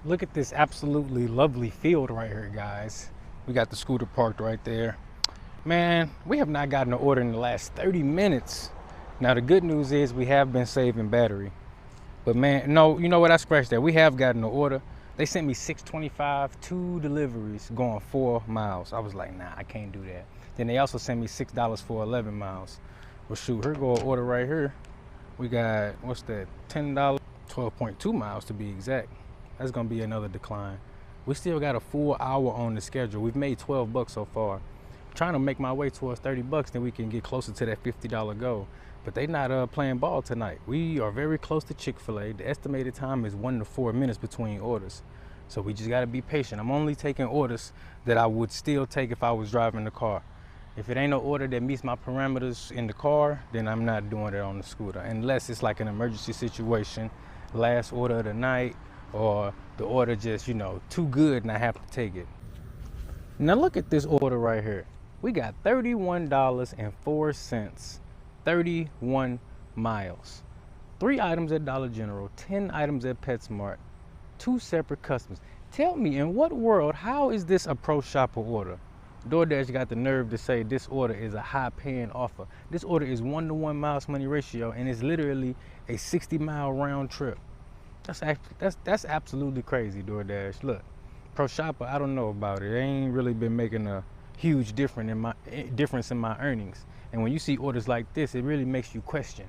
Look at this absolutely lovely field right here, guys. We got the scooter parked right there. Man, we have not gotten an order in the last 30 minutes. Now, the good news is we have been saving battery. But man, no, you know what? I scratched that. We have gotten an order. They sent me $6.25, 2 deliveries going 4 miles. I was like, nah, I can't do that. Then they also sent me $6 for 11 miles. Well, shoot, here go an order right here. We got, what's that, $10, 12.2 miles to be exact. That's gonna be another decline. We still got a full hour on the schedule. We've made 12 bucks so far. I'm trying to make my way towards 30 bucks, then we can get closer to that $50 goal. But they not playing ball tonight. We are very close to Chick-fil-A. The estimated time is 1 to 4 minutes between orders. So we just gotta be patient. I'm only taking orders that I would still take if I was driving the car. If it ain't no order that meets my parameters in the car, then I'm not doing it on the scooter. Unless it's like an emergency situation, last order of the night, or the order just, you know, too good and I have to take it. Now look at this order right here. We got $31.04, 31 miles. 3 items at Dollar General, 10 items at PetSmart, 2 separate customers. Tell me, in what world, how is this a pro shopper order? DoorDash got the nerve to say this order is a high paying offer. This order is 1-to-1 miles money ratio, and it's literally a 60-mile round trip. That's absolutely crazy, DoorDash. Look, pro shopper, I don't know about it. They ain't really been making a huge difference in my earnings. And when you see orders like this, it really makes you question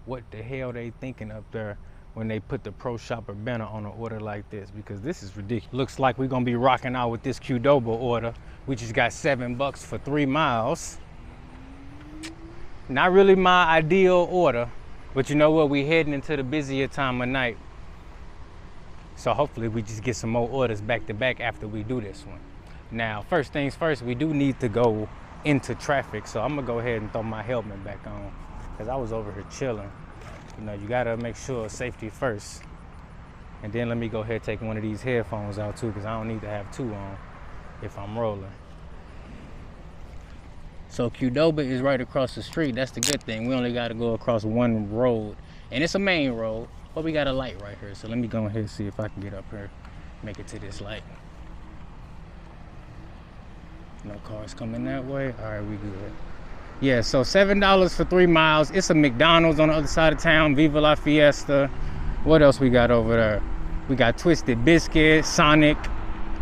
what the hell they thinking up there when they put the pro shopper banner on an order like this, because this is ridiculous. Looks like we're gonna be rocking out with this Qdoba order. We just got $7 for 3 miles. Not really my ideal order, but you know what? We heading into the busier time of night. So hopefully we just get some more orders back to back after we do this one. Now, first things first, we do need to go into traffic. So I'm gonna go ahead and throw my helmet back on, because I was over here chilling. You know, you gotta make sure safety first. And then let me go ahead and take one of these headphones out too, because I don't need to have 2 on if I'm rolling. So Qdoba is right across the street. That's the good thing. We only gotta go across one road. And it's a main road, but we got a light right here. So let me go ahead and see if I can get up here, make it to this light. No cars coming that way. All right, we good. Yeah, so $7 for 3 miles. It's a McDonald's on the other side of town, Viva La Fiesta. What else we got over there? We got Twisted Biscuit, Sonic,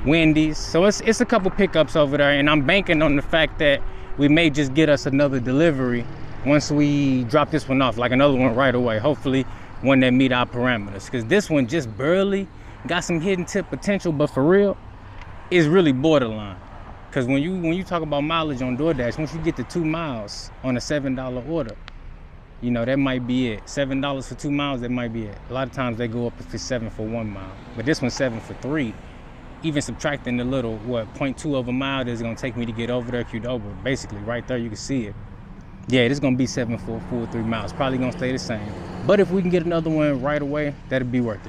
Wendy's. So it's a couple pickups over there, and I'm banking on the fact that we may just get us another delivery once we drop this one off, like another one right away. Hopefully one that meet our parameters, because this one just barely got some hidden tip potential, but for real, it's really borderline. Because when you talk about mileage on DoorDash, once you get to 2 miles on a $7 order, you know, that might be it. $7 for 2 miles, that might be it. A lot of times they go up if it's 7 for 1 mile. But this one's 7 for 3. Even subtracting the little, 0.2 of a mile that's gonna take me to get over there, Qdoba. Basically, right there, you can see it. Yeah, this is gonna be 7 for a full 3 miles. Probably gonna stay the same. But if we can get another one right away, that'd be worth it.